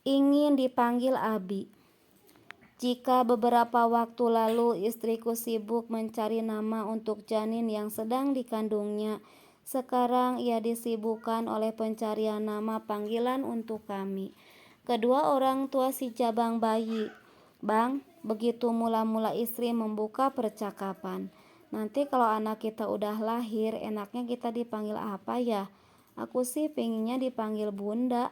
Ingin dipanggil Abi. Jika beberapa waktu lalu istriku sibuk mencari nama untuk janin yang sedang dikandungnya, sekarang ia disibukkan oleh pencarian nama panggilan untuk kami, kedua orang tua si jabang bayi. Bang, begitu mula-mula istri membuka percakapan. Nanti kalau anak kita udah lahir, enaknya kita dipanggil apa ya? Aku sih pengennya dipanggil Bunda.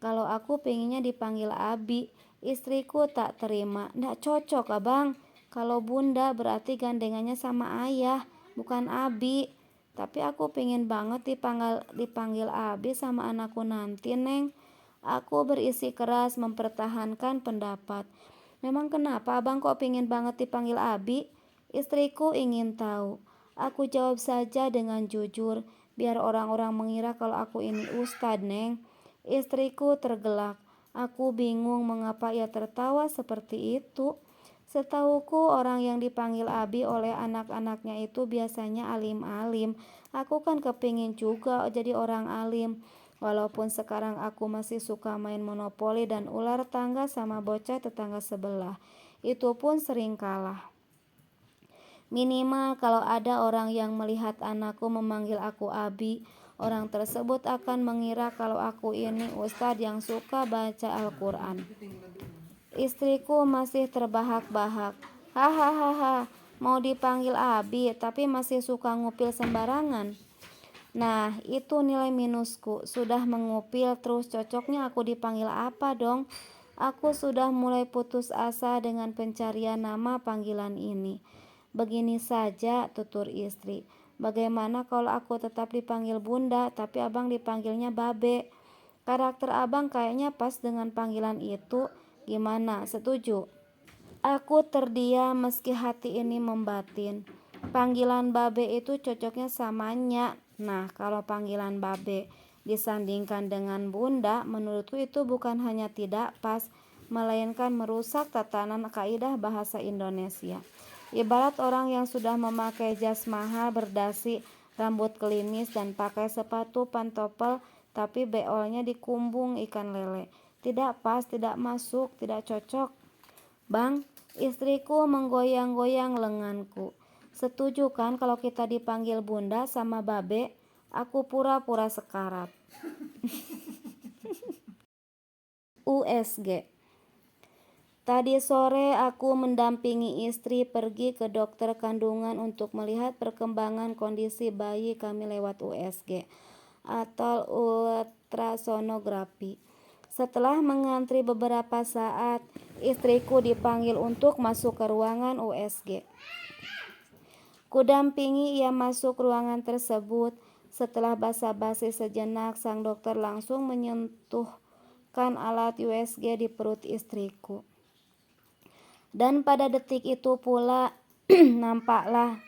Kalau aku pengennya dipanggil Abi. Istriku tak terima. Nggak cocok abang. Kalau Bunda berarti gandengannya sama ayah, bukan Abi. Tapi aku pengen banget dipanggil Abi sama anakku nanti, Neng. Aku berisi keras mempertahankan pendapat. Memang kenapa abang kok pengen banget dipanggil Abi? Istriku ingin tahu. Aku jawab saja dengan jujur, biar orang-orang mengira kalau aku ini ustad, Neng. Istriku tergelak. Aku bingung mengapa ia tertawa seperti itu. Setahuku orang yang dipanggil Abi oleh anak-anaknya itu biasanya alim-alim. Aku kan kepingin juga jadi orang alim. Walaupun sekarang aku masih suka main monopoli dan ular tangga sama bocah tetangga sebelah. Itu pun sering kalah. Minimal kalau ada orang yang melihat anakku memanggil aku Abi, orang tersebut akan mengira kalau aku ini ustadz yang suka baca Al-Quran. Istriku masih terbahak-bahak. Hahaha, mau dipanggil Abi tapi masih suka ngupil sembarangan. Nah, itu nilai minusku. Sudah mengupil terus cocoknya aku dipanggil apa dong? Aku sudah mulai putus asa dengan pencarian nama panggilan ini. Begini saja, tutur istri. Bagaimana kalau aku tetap dipanggil Bunda, tapi abang dipanggilnya Babe? Karakter abang kayaknya pas dengan panggilan itu. Gimana, setuju? Aku terdiam meski hati ini membatin. Panggilan Babe itu cocoknya samanya. Nah, kalau panggilan Babe disandingkan dengan Bunda, menurutku itu bukan hanya tidak pas, melainkan merusak tatanan kaidah bahasa Indonesia. Ibarat orang yang sudah memakai jas mahal berdasi, rambut klimis, dan pakai sepatu pantopel, tapi beolnya dikumbung ikan lele. Tidak pas, tidak masuk, tidak cocok. Bang, istriku menggoyang-goyang lenganku. Setuju kan kalau kita dipanggil Bunda sama Babe? Aku pura-pura sekarat. USG. Tadi sore aku mendampingi istri pergi ke dokter kandungan untuk melihat perkembangan kondisi bayi kami lewat USG atau ultrasonografi. Setelah mengantri beberapa saat, istriku dipanggil untuk masuk ke ruangan USG. Kudampingi ia masuk ruangan tersebut. Setelah basa-basi sejenak, sang dokter langsung menyentuhkan alat USG di perut istriku. Dan pada detik itu pula nampaklah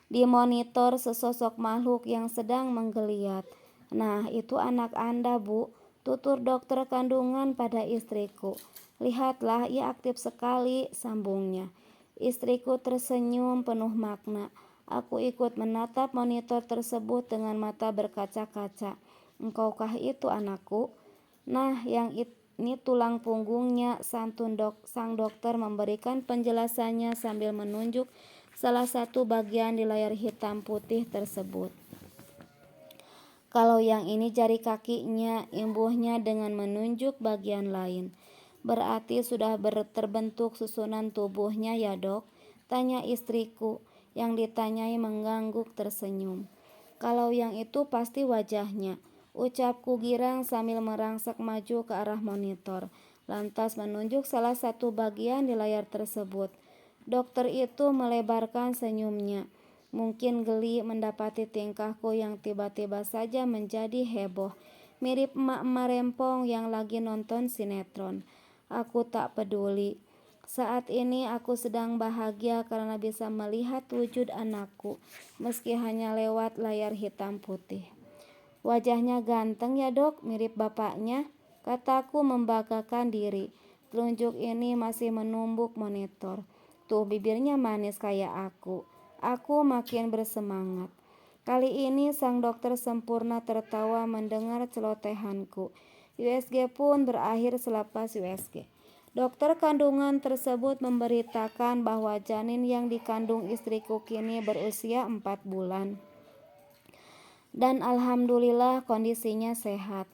di monitor sesosok makhluk yang sedang menggeliat. Nah, itu anak Anda, Bu, tutur dokter kandungan pada istriku. Lihatlah, ia aktif sekali, sambungnya. Istriku tersenyum penuh makna. Aku ikut menatap monitor tersebut dengan mata berkaca-kaca. Engkaukah itu anakku? Nah, yang ini tulang punggungnya, sang dokter memberikan penjelasannya sambil menunjuk salah satu bagian di layar hitam putih tersebut. Kalau yang ini jari kakinya, imbuhnya dengan menunjuk bagian lain. Berarti sudah terbentuk susunan tubuhnya ya dok? Tanya istriku. Yang ditanyai mengangguk tersenyum. Kalau yang itu pasti wajahnya, ucapku girang sambil merangsek maju ke arah monitor, lantas menunjuk salah satu bagian di layar tersebut. Dokter itu melebarkan senyumnya. Mungkin geli mendapati tingkahku yang tiba-tiba saja menjadi heboh, mirip emak-emak rempong yang lagi nonton sinetron. Aku tak peduli. Saat ini aku sedang bahagia karena bisa melihat wujud anakku, meski hanya lewat layar hitam putih. Wajahnya ganteng ya dok, mirip bapaknya, kataku membanggakan diri. Telunjuk ini masih menumbuk monitor. Tuh bibirnya manis kayak aku. Aku makin bersemangat. Kali ini sang dokter sempurna tertawa mendengar celotehanku. USG pun berakhir selepas USG. Dokter kandungan tersebut memberitakan bahwa janin yang dikandung istriku kini berusia 4 bulan. Dan alhamdulillah kondisinya sehat.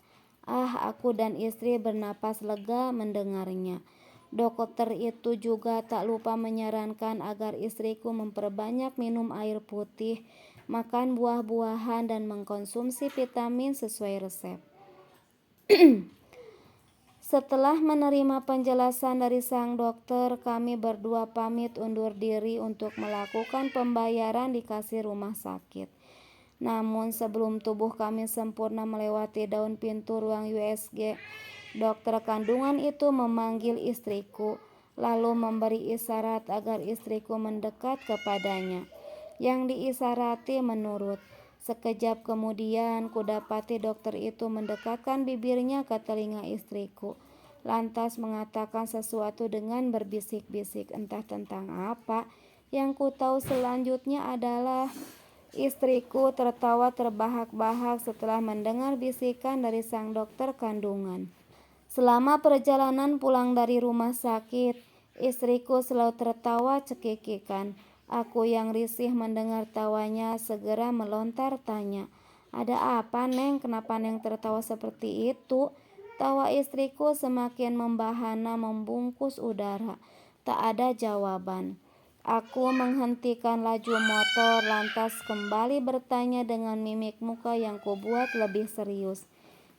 Aku dan istri bernapas lega mendengarnya. Dokter itu juga tak lupa menyarankan agar istriku memperbanyak minum air putih, makan buah-buahan, dan mengkonsumsi vitamin sesuai resep. Setelah menerima penjelasan dari sang dokter, kami berdua pamit undur diri untuk melakukan pembayaran di kasir rumah sakit. Namun sebelum tubuh kami sempurna melewati daun pintu ruang USG, dokter kandungan itu memanggil istriku, lalu memberi isyarat agar istriku mendekat kepadanya. Yang diisarati menurut. Sekejap kemudian kudapati dokter itu mendekatkan bibirnya ke telinga istriku, lantas mengatakan sesuatu dengan berbisik-bisik, entah tentang apa. Yang ku tahu selanjutnya adalah istriku tertawa terbahak-bahak setelah mendengar bisikan dari sang dokter kandungan. Selama perjalanan pulang dari rumah sakit, istriku selalu tertawa cekikikan. Aku yang risih mendengar tawanya segera melontar tanya, "Ada apa, Neng? Kenapa Neng tertawa seperti itu?" Tawa istriku semakin membahana membungkus udara. Tak ada jawaban. Aku menghentikan laju motor lantas kembali bertanya dengan mimik muka yang kubuat lebih serius.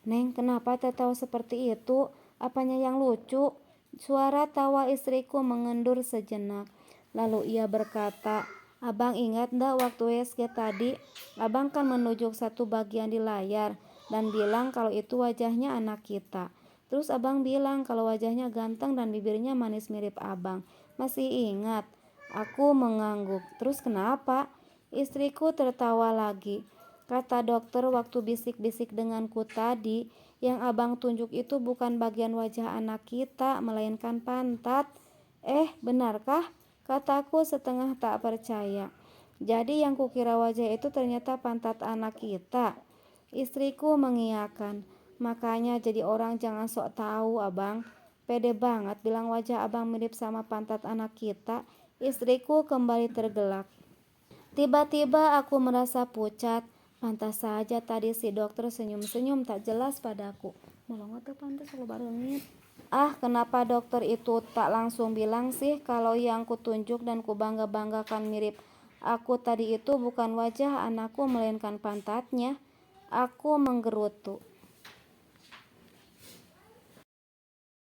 "Neng, kenapa tertawa seperti itu? Apanya yang lucu?" Suara tawa istriku mengendur sejenak. Lalu ia berkata, "Abang ingat ndak waktu USG tadi? Abang kan menunjuk satu bagian di layar dan bilang kalau itu wajahnya anak kita. Terus abang bilang kalau wajahnya ganteng dan bibirnya manis mirip abang. Masih ingat?" Aku mengangguk. "Terus kenapa?" Istriku tertawa lagi. "Kata dokter waktu bisik-bisik denganku tadi, yang abang tunjuk itu bukan bagian wajah anak kita, melainkan pantat." Benarkah?" Kataku setengah tak percaya. "Jadi yang kukira wajah itu ternyata pantat anak kita." Istriku mengiyakan. "Makanya jadi orang jangan sok tahu, abang. Pede banget bilang wajah abang mirip sama pantat anak kita." Istriku kembali tergelak. Tiba-tiba aku merasa pucat. Pantas saja tadi si dokter senyum-senyum tak jelas padaku. Melongo tuh pantas kalau barengit. Kenapa dokter itu tak langsung bilang sih kalau yang kutunjuk dan kubangga-banggakan mirip aku tadi itu bukan wajah anakku melainkan pantatnya? Aku menggerutu.